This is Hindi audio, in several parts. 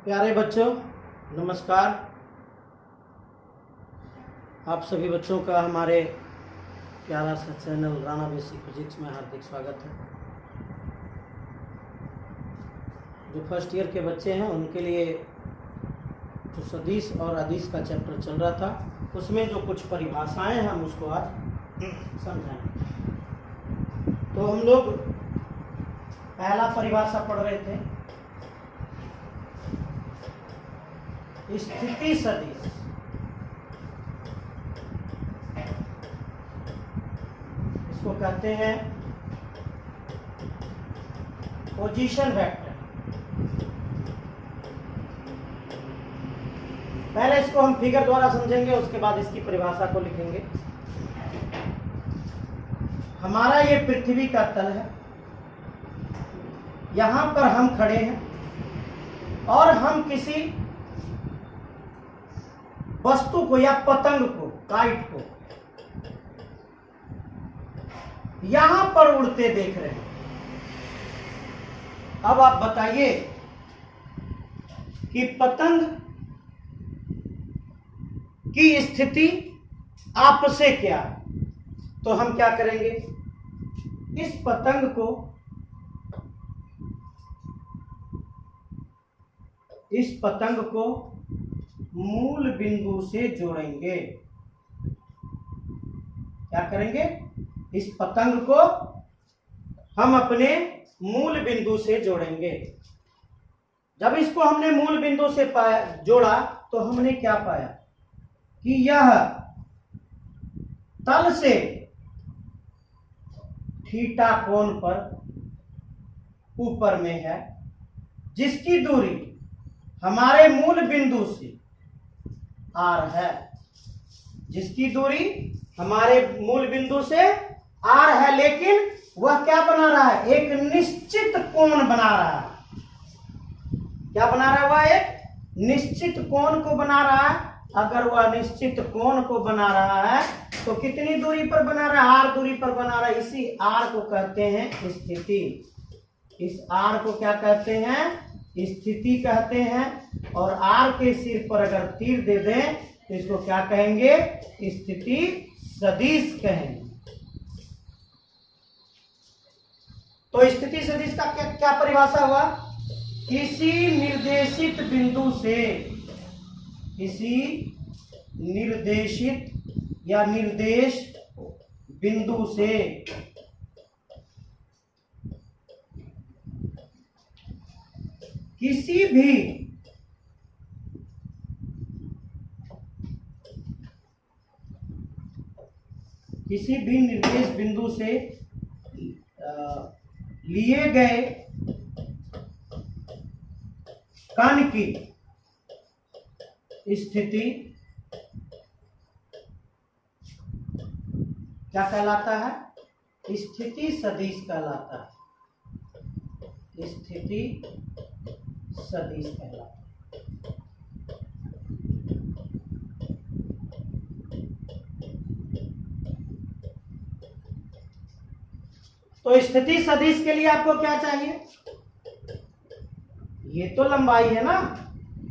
प्यारे बच्चों नमस्कार। आप सभी बच्चों का हमारे प्यारा सा चैनल राणा बेसिक फिजिक्स में हार्दिक स्वागत है। जो फर्स्ट ईयर के बच्चे हैं उनके लिए जो सदिश और अदिश का चैप्टर चल रहा था उसमें जो कुछ परिभाषाएं हैं हम उसको आज समझाएंगे। तो हम लोग पहला परिभाषा पढ़ रहे थे स्थिति सदिश। इसको कहते हैं पोजीशन वेक्टर। पहले इसको हम फिगर द्वारा समझेंगे, उसके बाद इसकी परिभाषा को लिखेंगे। हमारा ये पृथ्वी का तल है, यहां पर हम खड़े हैं और हम किसी वस्तु को या पतंग को, काइट को यहां पर उड़ते देख रहे हैं। अब आप बताइए कि पतंग की स्थिति आपसे क्या है। तो हम क्या करेंगे, इस पतंग को मूल बिंदु से जोड़ेंगे। क्या करेंगे, इस पतंग को हम अपने मूल बिंदु से जोड़ेंगे। जब इसको हमने मूल बिंदु से जोड़ा तो हमने क्या पाया कि यह तल से थीटा कोण पर ऊपर में है, जिसकी दूरी हमारे मूल बिंदु से आर है। जिसकी दूरी हमारे मूल बिंदु से आर है, लेकिन वह क्या बना रहा है, एक निश्चित कोण बना रहा है। क्या बना रहा है, वह एक निश्चित कोण को बना रहा है। अगर वह निश्चित कोण को बना रहा है तो कितनी दूरी पर बना रहा है, आर दूरी पर बना रहा है। इसी आर को कहते हैं स्थिति। इस आर को क्या कहते हैं, स्थिति कहते हैं। और आर के सिर पर अगर तीर दे दें तो इसको क्या कहेंगे, स्थिति सदिश कहेंगे। तो स्थिति सदिश का क्या परिभाषा हुआ, किसी निर्देशित बिंदु से, किसी निर्देशित या निर्देश बिंदु से किसी भी निर्देश बिंदु से लिए गए कण की स्थिति क्या कहलाता है, स्थिति सदिश कहलाता है। स्थिति सदिश कहलाता है। तो स्थिति सदिश के लिए आपको क्या चाहिए, ये तो लंबाई है ना,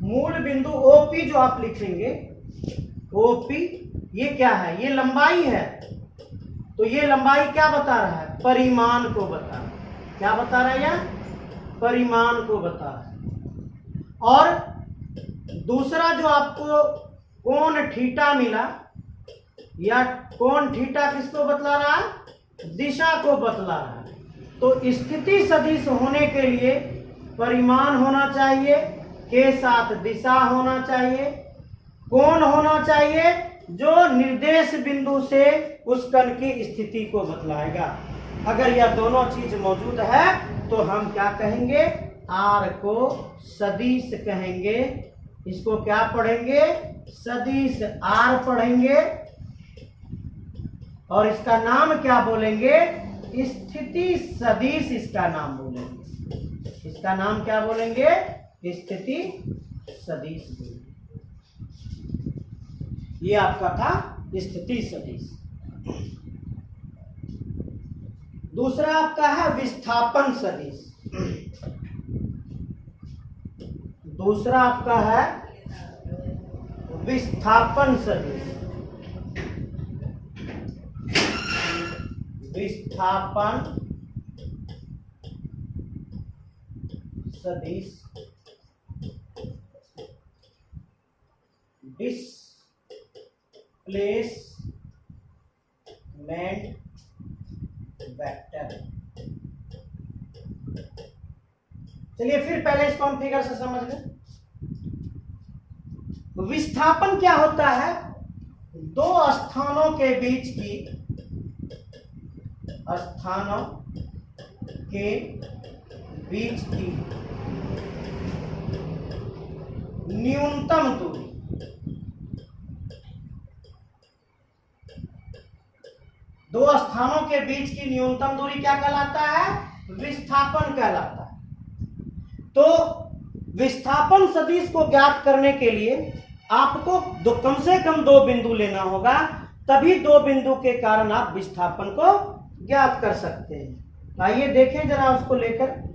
मूल बिंदु ओपी जो आप लिखेंगे, ओपी ये क्या है, ये लंबाई है। तो ये लंबाई क्या बता रहा है, परिमाण को बता रहा है। क्या बता रहा है, यह परिमाण को बता रहा है। और दूसरा जो आपको कोण थीटा मिला, या कोण थीटा किसको बतला रहा है, दिशा को बतला रहा है। तो स्थिति सदिश होने के लिए परिमाण होना चाहिए, के साथ दिशा होना चाहिए, कोण होना चाहिए जो निर्देश बिंदु से उस कण की स्थिति को बतलाएगा। अगर यह दोनों चीज मौजूद है तो हम क्या कहेंगे, आर को सदिश कहेंगे। इसको क्या पढ़ेंगे, सदिश आर पढ़ेंगे। और इसका नाम क्या बोलेंगे, स्थिति सदिश इसका नाम बोलेंगे। इसका नाम क्या बोलेंगे, स्थिति सदिश बोलेंगे। ये आपका था स्थिति सदिश। दूसरा आपका है विस्थापन सदिश। दूसरा आपका है विस्थापन सदिश। विस्थापन सदिश डिस्प्लेसमेंट वेक्टर। चलिए फिर पहले इसको हम फिगर से समझ लें। विस्थापन क्या होता है? दो स्थानों के बीच की न्यूनतम दूरी। दो स्थानों के बीच की न्यूनतम दूरी क्या कहलाता है? विस्थापन कहलाता है। तो विस्थापन सदिश को ज्ञात करने के लिए आपको कम से कम दो बिंदु लेना होगा, तभी दो बिंदु के कारण आप विस्थापन को ज्ञात कर सकते हैं। आइए देखें जरा उसको लेकर।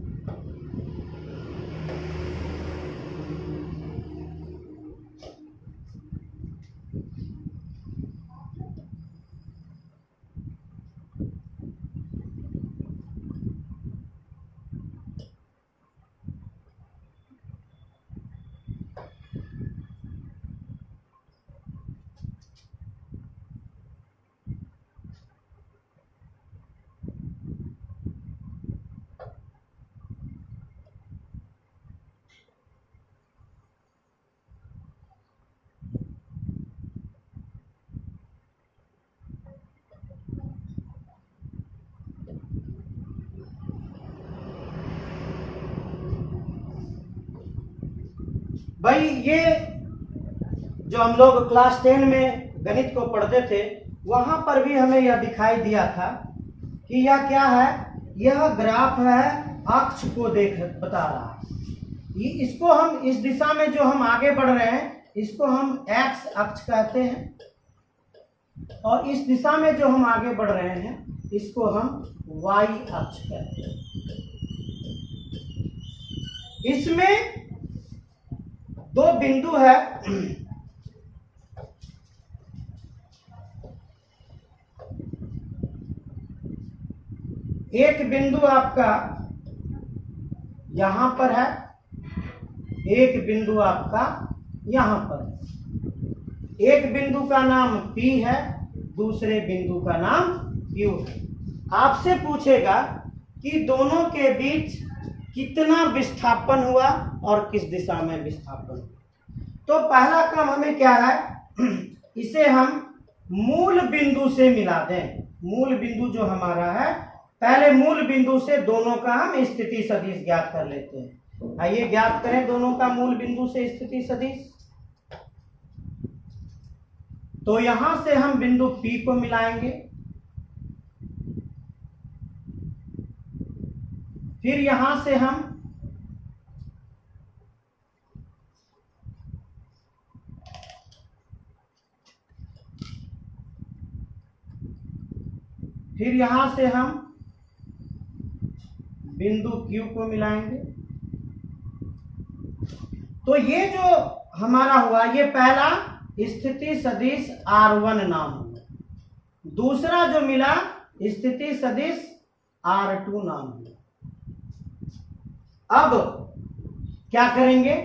भाई ये जो हम लोग क्लास 10 में गणित को पढ़ते थे, वहां पर भी हमें यह दिखाई दिया था कि यह क्या है? यह ग्राफ है, अक्ष को बता रहा है। इसको हम इस दिशा में जो हम आगे बढ़ रहे हैं, इसको हम एक्स अक्ष कहते हैं, और इस दिशा में जो हम आगे बढ़ रहे हैं, इसको हम वाई अक्ष कहते हैं। इसमें दो बिंदु है, एक बिंदु आपका यहां पर है, एक बिंदु आपका यहां पर है। एक बिंदु का नाम P है, दूसरे बिंदु का नाम Q है। आपसे पूछेगा कि दोनों के बीच कितना विस्थापन हुआ और किस दिशा में विस्थापन हुआ। तो पहला काम हमें क्या है? इसे हम मूल बिंदु से मिला दें। मूल बिंदु जो हमारा है, पहले मूल बिंदु से दोनों का हम स्थिति सदिश ज्ञात कर लेते हैं। आइए ज्ञात करें दोनों का मूल बिंदु से स्थिति सदिश। तो यहां से हम बिंदु P को मिलाएंगे, फिर यहां से हम बिंदु Q को मिलाएंगे। तो ये जो हमारा हुआ, ये पहला स्थिति सदिश R1 नाम हुआ। दूसरा जो मिला स्थिति सदिश R2 नाम हुआ। अब क्या करेंगे?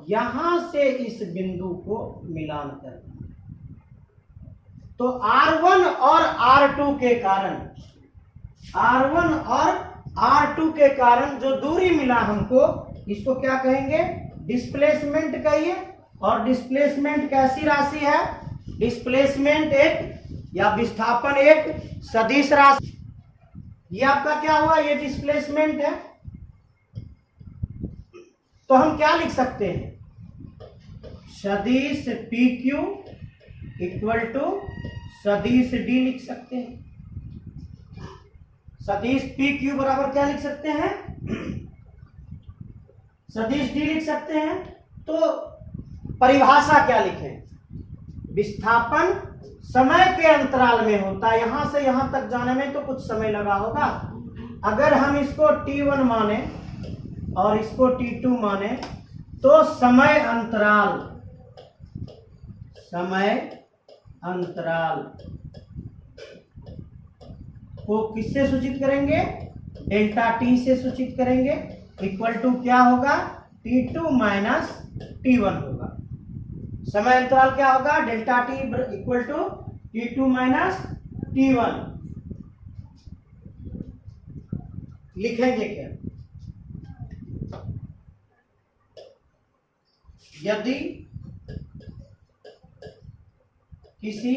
यहां से इस बिंदु को मिलान करना। तो R1 और R2 के कारण, R1 और R2 के कारण जो दूरी मिला हमको, इसको क्या कहेंगे? डिस्प्लेसमेंट कहिए। और डिस्प्लेसमेंट कैसी राशि है? डिस्प्लेसमेंट एक या विस्थापन एक सदिश राशि। ये आपका क्या हुआ? ये डिस्प्लेसमेंट है। तो हम क्या लिख सकते हैं? सदिश PQ इक्वल टू सदिश D लिख सकते हैं। सदिश PQ बराबर क्या लिख सकते हैं? सदिश D लिख सकते हैं। तो परिभाषा क्या लिखें? विस्थापन समय के अंतराल में होता है। यहां से यहां तक जाने में तो कुछ समय लगा होगा। अगर हम इसको T1 माने और इसको T2 माने, तो समय अंतराल को किससे सूचित करेंगे? डेल्टा टी से सूचित करेंगे। इक्वल टू क्या होगा? T2 माइनस T1 होगा। समय अंतराल क्या होगा? Delta t equal to T2 minus T1। लिखेंगे क्या? यदि किसी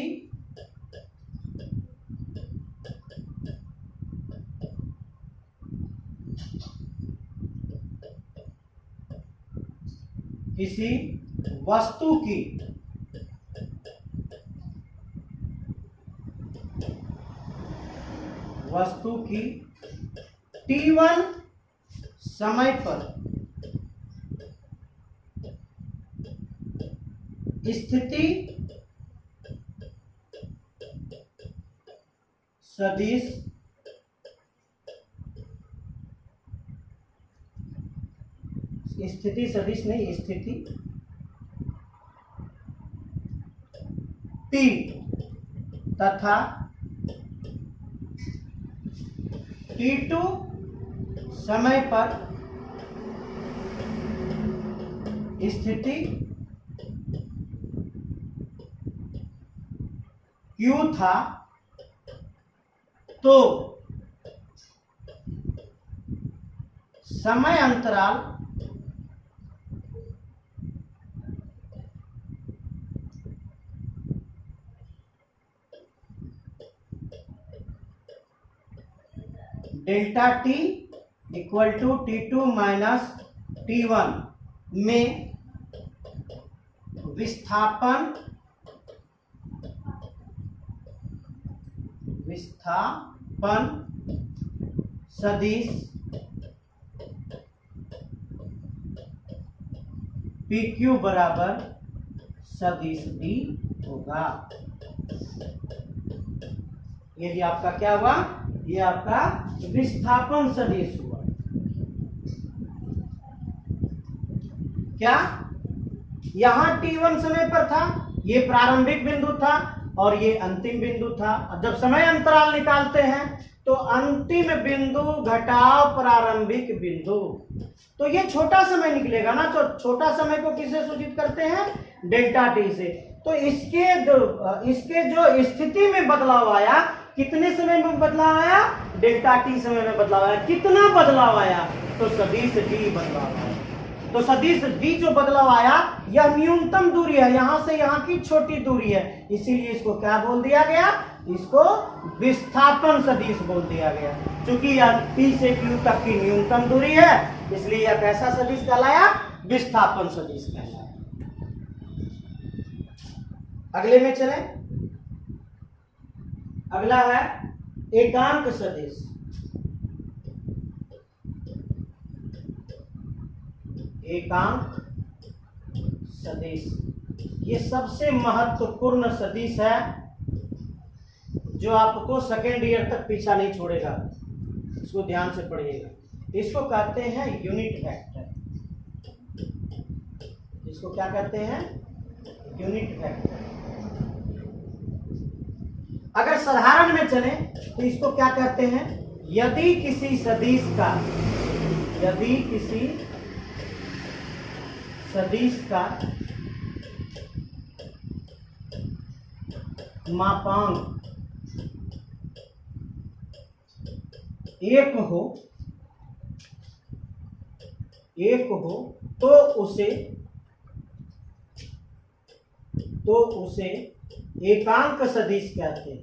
वस्तु की T1 समय पर स्थिति सदिश स्थिति T तथा T2 समय पर स्थिति Q था, तो समय अंतराल delta t equal to T2 minus T1 में विस्थापन सदिश PQ बराबर सदिश D होगा। ये आपका क्या हुआ? ये आपका विस्थापन सदिश हुआ। क्या? यहां T1 समय पर था, ये प्रारंभिक बिंदु था और ये अंतिम बिंदु था। अब जब समय अंतराल निकालते हैं तो अंतिम बिंदु घटाव प्रारंभिक बिंदु, तो ये छोटा समय निकलेगा ना। तो छोटा समय को किससे सूचित करते हैं? डेल्टा टी से। तो इसके जो स्थिति में बदलाव आया, कितने समय में बदलाव आया? डेल्टा टी समय में बदलाव आया। कितना बदलाव आया? तो सदिश डी बदलाव आया। तो सदिश डी जो बदलाव आया, यह न्यूनतम दूरी है, यहां से यहां की छोटी दूरी है, इसीलिए इसको क्या बोल दिया गया? इसको विस्थापन सदिश बोल दिया गया। क्योंकि यह P से Q तक की न्यूनतम दूरी है, इसलिए यह कैसा सदिश कहलाया? विस्थापन सदिश कहलाया। अगले में चले। अगला है एकांक सदिश। एकांक सदिश ये सबसे महत्वपूर्ण सदिश है, जो आपको सेकेंड ईयर तक पीछा नहीं छोड़ेगा। इसको ध्यान से पढ़िएगा। इसको कहते हैं यूनिट वेक्टर। इसको क्या कहते हैं? Unit vector. अगर साधारण में चले तो इसको क्या कहते हैं? यदि किसी सदिश का मापांक एक हो तो उसे एकांक सदिश कहते हैं।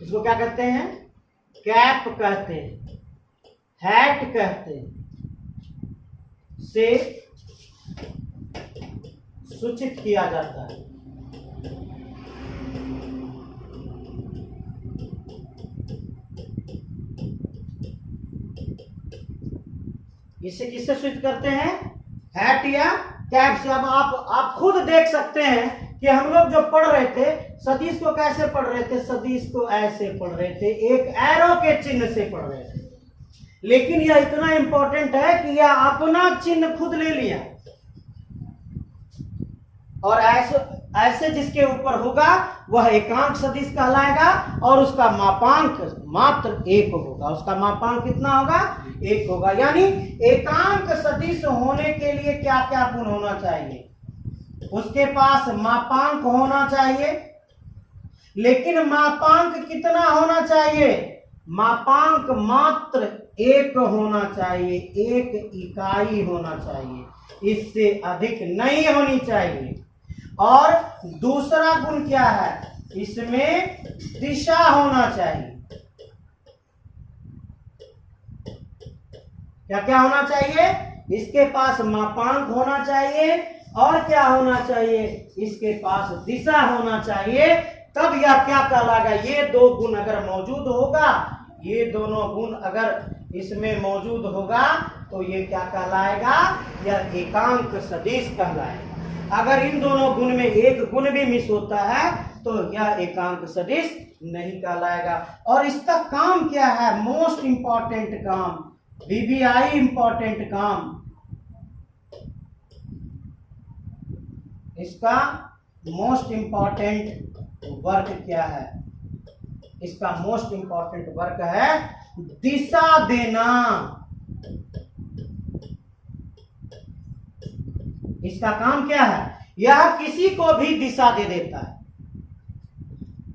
इसको क्या कहते हैं? कैप कहते हैं, हैट कहते हैं, से सूचित किया जाता है। इसे किससे सूचित करते हैं? हैट या कैप से। अब आप खुद देख सकते हैं कि हम लोग जो पढ़ रहे थे सदिश को कैसे पढ़ रहे थे? सदिश को ऐसे पढ़ रहे थे, एक एरो के चिन्ह से पढ़ रहे थे। लेकिन यह इतना इंपॉर्टेंट है कि यह अपना चिन्ह खुद ले लिया, और ऐसे जिसके ऊपर होगा वह एकांक सदिश कहलाएगा, और उसका मापांक मात्र 1 होगा। उसका मापांक कितना होगा? 1 होगा। यानी एकांक सदिश होने के लिए क्या क्या गुण होना चाहिए? उसके पास मापांक होना चाहिए, लेकिन मापांक कितना होना चाहिए? मापांक मात्र 1 होना चाहिए, 1 इकाई होना चाहिए, इससे अधिक नहीं होनी चाहिए। और दूसरा गुण क्या है? इसमें दिशा होना चाहिए। क्या क्या होना चाहिए? इसके पास मापांक होना चाहिए, और क्या होना चाहिए? इसके पास दिशा होना चाहिए। तब यह क्या कहलाएगा? ये 2 गुण अगर मौजूद होगा, ये दोनों गुण अगर इसमें मौजूद होगा तो ये क्या कहलाएगा? यह एकांक सदिश कहलाएगा। अगर इन दोनों गुण में एक गुण भी मिस होता है तो यह एकांक सदिश नहीं कहलाएगा। और इसका काम क्या है? मोस्ट इंपॉर्टेंट काम, VBI इंपॉर्टेंट काम, इसका मोस्ट इंपॉर्टेंट वर्क क्या है? इसका मोस्ट इंपॉर्टेंट वर्क है दिशा देना। इसका काम क्या है? यह किसी को भी दिशा दे देता है,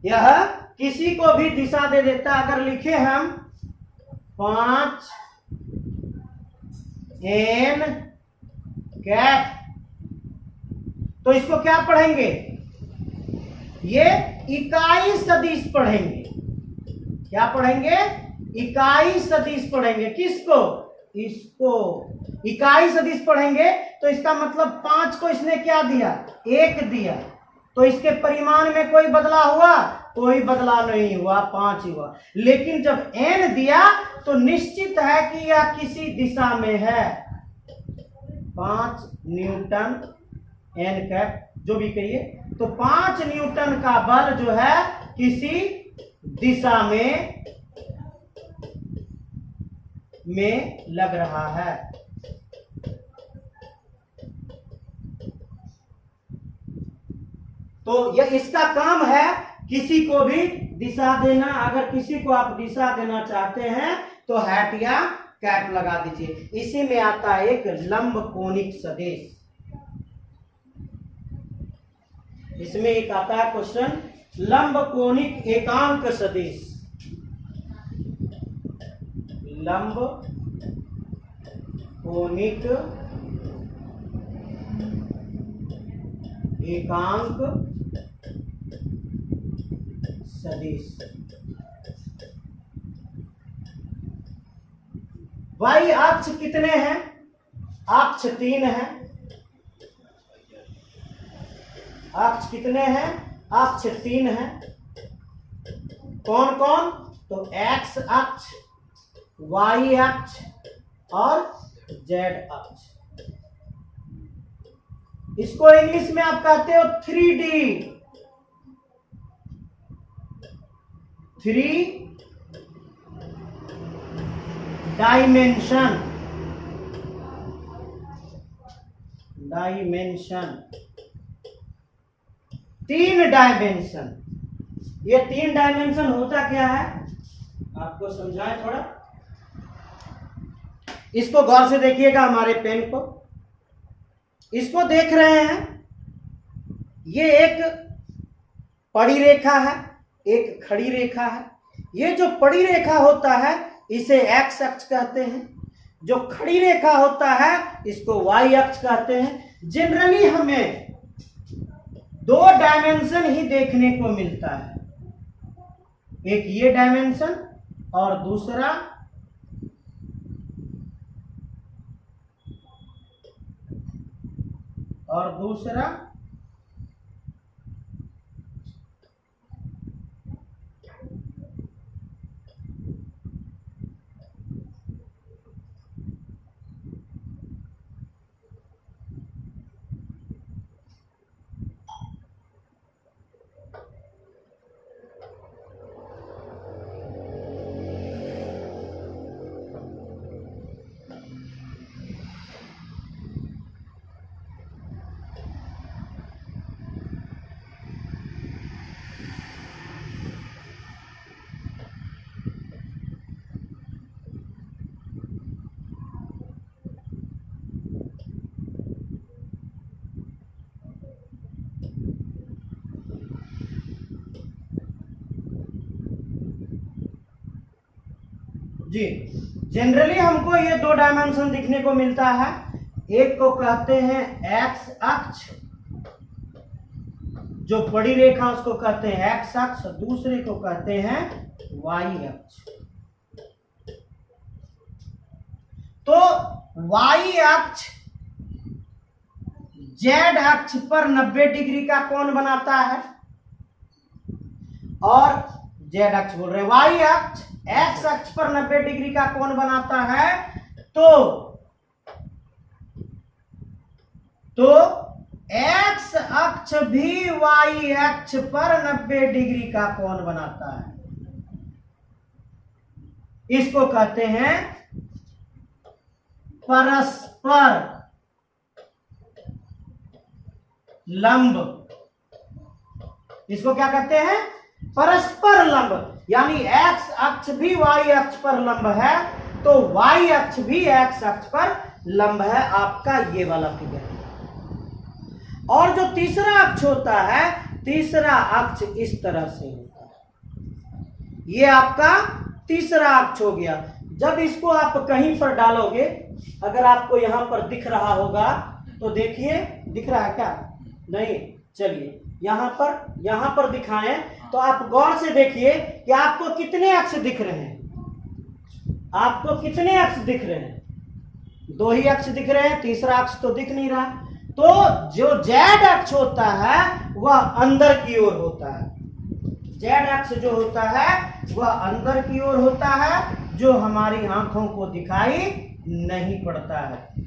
यह किसी को भी दिशा दे देता है। अगर लिखे हम 5 n कैप, तो इसको क्या पढ़ेंगे? ये इकाई सदिश पढ़ेंगे। क्या पढ़ेंगे? इकाई सदिश पढ़ेंगे। किसको? इसको इकाई सदिश पढ़ेंगे। तो इसका मतलब 5 को इसने क्या दिया? 1 दिया। तो इसके परिमाण में कोई बदलाव हुआ? कोई बदलाव नहीं हुआ, 5 हुआ। लेकिन जब n दिया तो निश्चित है कि यह किसी दिशा में है। 5 न्यूटन n कैप जो भी कहिए, तो 5 न्यूटन का बल जो है किसी दिशा में लग रहा है। तो यह इसका काम है किसी को भी दिशा देना। अगर किसी को आप दिशा देना चाहते हैं तो हैट या कैप लगा दीजिए। इसी में आता है एक लंब कोणिक सदिश। इसमें एक आता है क्वेश्चन, लंब कोणिक एकांक सदिश। लंब कोणिक एकांक सदिश। y अक्ष कितने हैं? अक्ष 3 है। अक्ष कितने हैं? अक्ष 3 है। कौन कौन? तो x अक्ष, y अक्ष और z अक्ष। इसको इंग्लिश में आप कहते हो 3D, 3 डायमेंशन। Dimension 3 dimension. ये 3 डायमेंशन होता क्या है आपको समझाएं थोड़ा। इसको गौर से देखिएगा, हमारे पेन को। इसको देख रहे हैं, ये एक पड़ी रेखा है, एक खड़ी रेखा है। ये जो पड़ी रेखा होता है इसे x अक्ष कहते हैं, जो खड़ी रेखा होता है इसको y अक्ष कहते हैं। जनरली हमें 2 डायमेंशन ही देखने को मिलता है, एक ये डायमेंशन और दूसरा जी, जनरली हमको ये दो डायमेंशन दिखने को मिलता है। एक को कहते हैं एक्स अक्ष, जो बड़ी रेखा उसको कहते हैं एक्स अक्ष, दूसरे को कहते हैं वाई अक्ष। तो वाई अक्ष जेड अक्ष पर 90 डिग्री का कोण बनाता है, और जेड अक्ष बोल रहे हैं, वाई अक्ष एक्स अक्ष पर 90 डिग्री का कोण बनाता है। तो एक्स अक्ष भी वाई अक्ष पर 90 डिग्री का कोण बनाता है। इसको कहते हैं परस्पर लंब। इसको क्या कहते हैं? परस्पर लंब। यानी एक्स अक्ष भी वाई अक्ष पर लंब है, तो वाई अक्ष भी एक्स अक्ष पर लंब है। आपका ये वाला फिगर है। और जो तीसरा अक्ष होता है, तीसरा अक्ष इस तरह से होता है। ये आपका तीसरा अक्ष हो गया। जब इसको आप कहीं पर डालोगे, अगर आपको यहां पर दिख रहा होगा तो देखिए, दिख रहा है क्या? नहीं, चलिए यहां पर दिखाएं तो आप गौर से देखिए कि आपको कितने अक्ष दिख रहे हैं। आपको कितने अक्ष दिख रहे हैं? दो ही अक्ष दिख रहे हैं, तीसरा अक्ष तो दिख नहीं रहा। तो जो जेड अक्ष होता है वह अंदर की ओर होता है। जेड अक्ष जो होता है वह अंदर की ओर होता है, जो हमारी आंखों को दिखाई नहीं पड़ता है।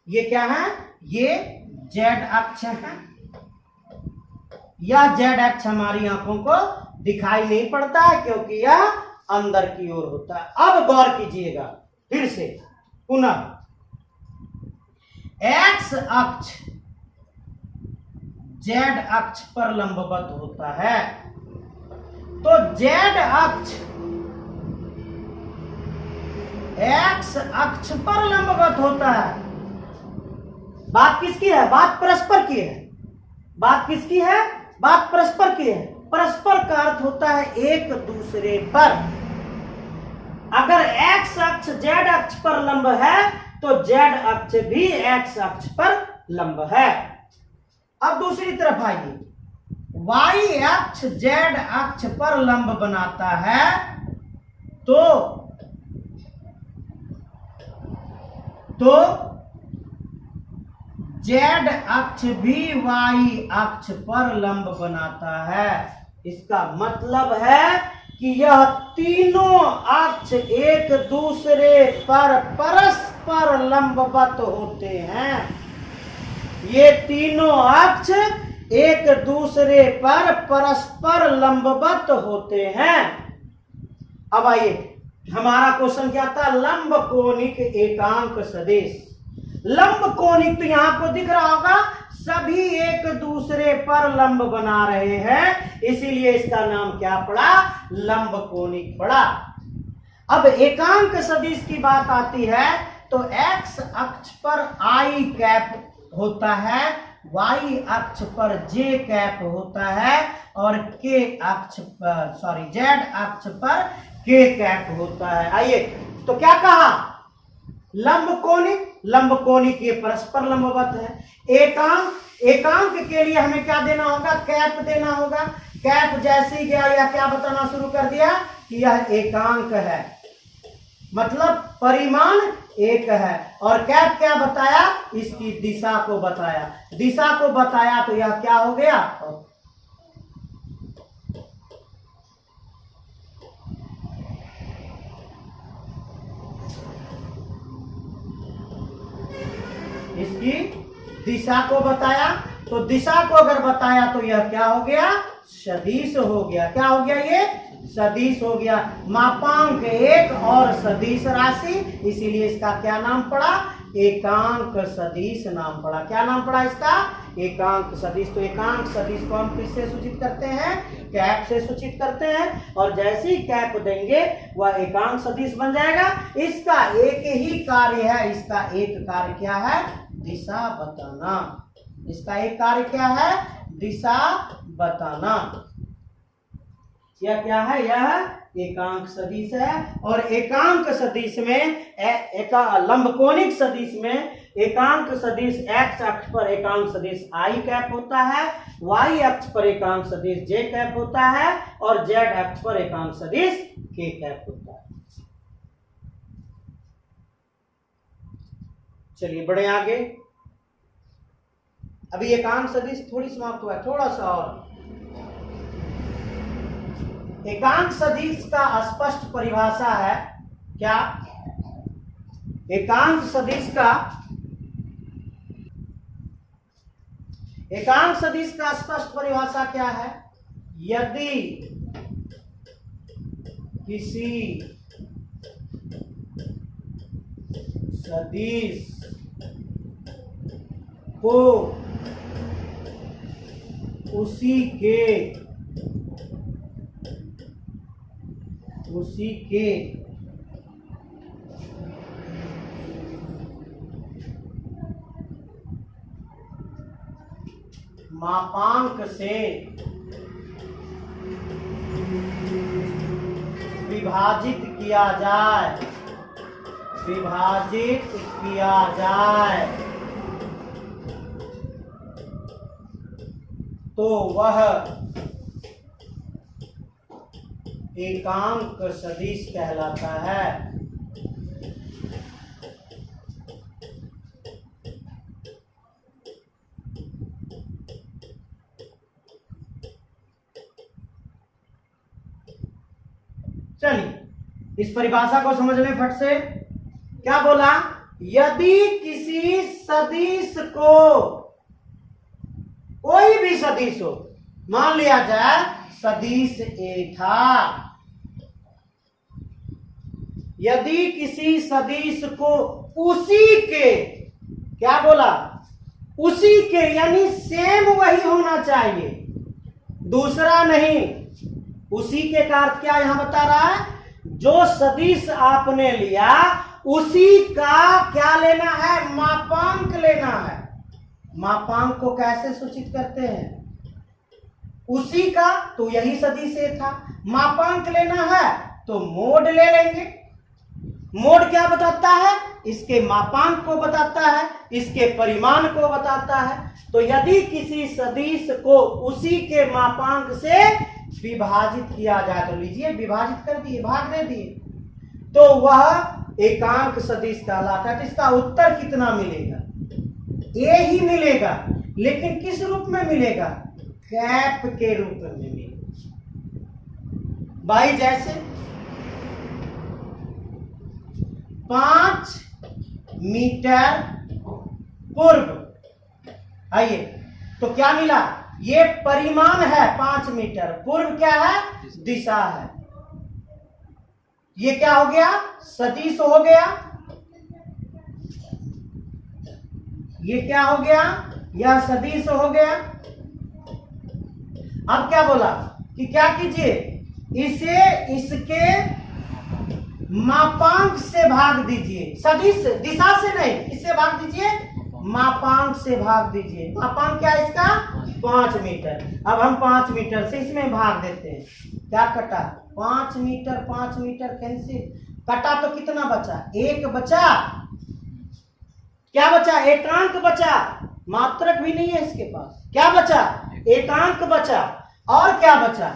ये क्या है? ये जेड अक्ष है। यह जेड अक्ष हमारी आंखों को दिखाई नहीं पड़ता है, क्योंकि यह अंदर की ओर होता है। अब गौर कीजिएगा फिर से पुनः, एक्स अक्ष जेड अक्ष पर लंबवत होता है, तो जेड अक्ष एक्स अक्ष पर लंबवत होता है। बात किसकी है? बात परस्पर की है। बात किसकी है? बात परस्पर की है। परस्पर का अर्थ होता है एक दूसरे पर। अगर एक्स अक्ष जेड अक्ष पर लंब है, तो जेड अक्ष भी एक्स अक्ष पर लंब है। अब दूसरी तरफ आइए, वाई अक्ष जेड अक्ष पर लंब बनाता है, तो जेड अक्ष भी वाई अक्ष पर लंब बनाता है। इसका मतलब है कि यह तीनों अक्ष एक दूसरे पर परस्पर लंबवत होते हैं। ये तीनों अक्ष एक दूसरे पर परस्पर लंबवत होते हैं। अब आइए, हमारा क्वेश्चन क्या था? लंब कोणिक एकांक सदिश। लंब कोणिक, तो यहां आपको दिख रहा होगा सभी एक दूसरे पर लंब बना रहे हैं, इसीलिए इसका नाम क्या पड़ा? लंब कोणिक पड़ा। अब एकांक सदिश की बात आती है, तो एक्स अक्ष पर आई कैप होता है, वाई अक्ष पर जे कैप होता है, और के अक्ष पर जेड अक्ष पर के कैप होता है। आइए, तो क्या कहा? लंब कोणिक, लंब कोणिक ये परस्पर लंबवत है। एकांक के लिए हमें क्या देना होगा? कैप देना होगा। कैप जैसे ही गया, यह क्या बताना शुरू कर दिया कि यह एकांक है, मतलब परिमाण एक है। और कैप क्या बताया? इसकी दिशा को बताया। दिशा को बताया तो यह क्या हो गया? इसकी दिशा को बताया। तो दिशा को अगर बताया तो यह क्या हो गया? सदिश हो गया। क्या हो गया? ये सदिश हो गया। मापांक एक और सदिश राशि, इसीलिए इसका क्या नाम पड़ा? एकांक सदिश नाम पड़ा। क्या नाम पड़ा इसका? एकांक सदिश। तो एकांक सदिश को हम किससे सूचित करते हैं? कैप से सूचित करते हैं। और जैसे ही कैप देंगे वह एकांक सदिश बन जाएगा। इसका एक ही कार्य है, इसका एक कार्य क्या है? दिशा बताना। इसका एक कार्य क्या है? दिशा बताना। यह क्या है? यह एकांक सदिश है। और एकांक सदिश में लंबकोणिक सदिश में एकांक सदिश एक्स अक्ष पर एकांक सदिश आई कैप होता है, वाई अक्ष पर एकांक सदिश जे कैप होता है और जेड अक्ष पर एकांक सदिश के कैप होता है। चलिए बढ़े आगे। अभी एकांक सदिश थोड़ी समाप्त हुआ है, थोड़ा सा और। एकांक सदिश का स्पष्ट परिभाषा है क्या? एकांक सदिश का स्पष्ट परिभाषा क्या है? यदि किसी सदिश को उसी के मापांक से विभाजित किया जाए तो वह एकांक सदिश कहलाता है। चलिए इस परिभाषा को समझ लें फट से। क्या बोला? यदि किसी सदिश को, कोई भी सदिश हो, मान लिया जाए सदिश ए था, यदि किसी सदिश को उसी के, क्या बोला? उसी के, यानी सेम वही होना चाहिए, दूसरा नहीं। उसी के का अर्थ क्या यहां बता रहा है? जो सदिश आपने लिया उसी का क्या लेना है? मापांक लेना है। मापांक को कैसे सूचित करते हैं? उसी का, तो यही सदिश ए था। मापांक लेना है तो मोड ले लेंगे। मोड क्या बताता है? इसके मापांक को बताता है, इसके परिमाण को बताता है। तो यदि किसी सदिश को उसी के मापांक से विभाजित किया जाए, तो लीजिए विभाजित कर दिए, भाग दे दिए, तो वह एकांक सदिश कहलाता है। तो इसका उत्तर कितना मिलेगा? ए ही मिलेगा, लेकिन किस रूप में मिलेगा? कैप के रूप में मिलेगा। भाई जैसे 5 मीटर पूर्व, आइए तो क्या मिला? ये परिमाण है 5 मीटर, पूर्व क्या है? दिशा है। ये क्या हो गया? सदिश हो गया। ये क्या हो गया? यह सदिश हो गया। अब क्या बोला कि क्या कीजिए? इसे इसके मापांक से भाग दीजिए। सदिश दिशा से नहीं, इससे भाग दीजिए, मापांक से भाग दीजिए। मापांक क्या है इसका? 5 मीटर। अब हम 5 मीटर से इसमें भाग देते हैं। क्या कटा? 5 मीटर कैंसिल। कटा तो कितना बचा? 1 बचा। क्या बचा? एकांक बचा। मात्रक भी नहीं है इसके पास। क्या बचा? एकांक बचा। और क्या बचा?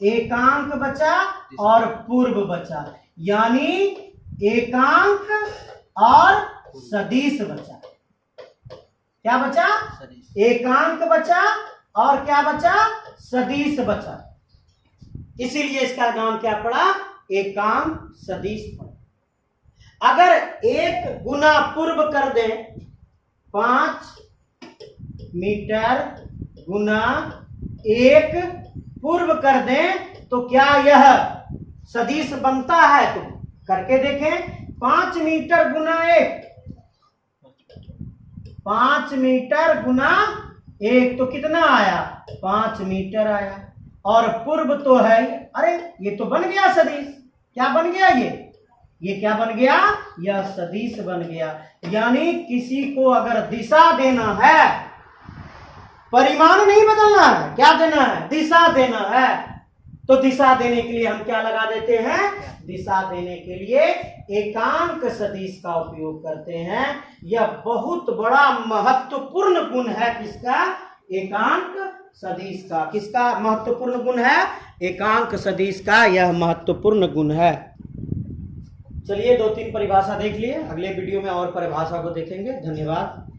एकांक बचा और पूर्व बचा, यानी एकांक और सदिश बचा। क्या बचा? एकांक बचा और क्या बचा? सदिश बचा। इसीलिए इसका नाम क्या पड़ा? एकांक सदिश पड़ा। अगर 1 गुना पूर्व कर दें, 5 मीटर गुना 1 पूर्व कर दें, तो क्या यह सदिश बनता है? तो करके देखें। 5 मीटर गुना 1, 5 मीटर गुना 1 तो कितना आया? 5 मीटर आया। और पूर्व तो है, अरे ये तो बन गया सदिश। क्या बन गया? ये क्या बन गया? यह सदिश बन गया। यानी किसी को अगर दिशा देना है, परिमाण नहीं बदलना है, क्या देना है? दिशा देना है। तो दिशा देने के लिए हम क्या लगा देते हैं? दिशा देने के लिए एकांक सदिश का उपयोग करते हैं। यह बहुत बड़ा महत्वपूर्ण गुण है किसका? एकांक सदिश का। किसका महत्वपूर्ण गुण है? एकांक सदिश का यह महत्वपूर्ण गुण है। चलिए 2-3 परिभाषा देख लिए, अगले वीडियो में और परिभाषा को देखेंगे। धन्यवाद।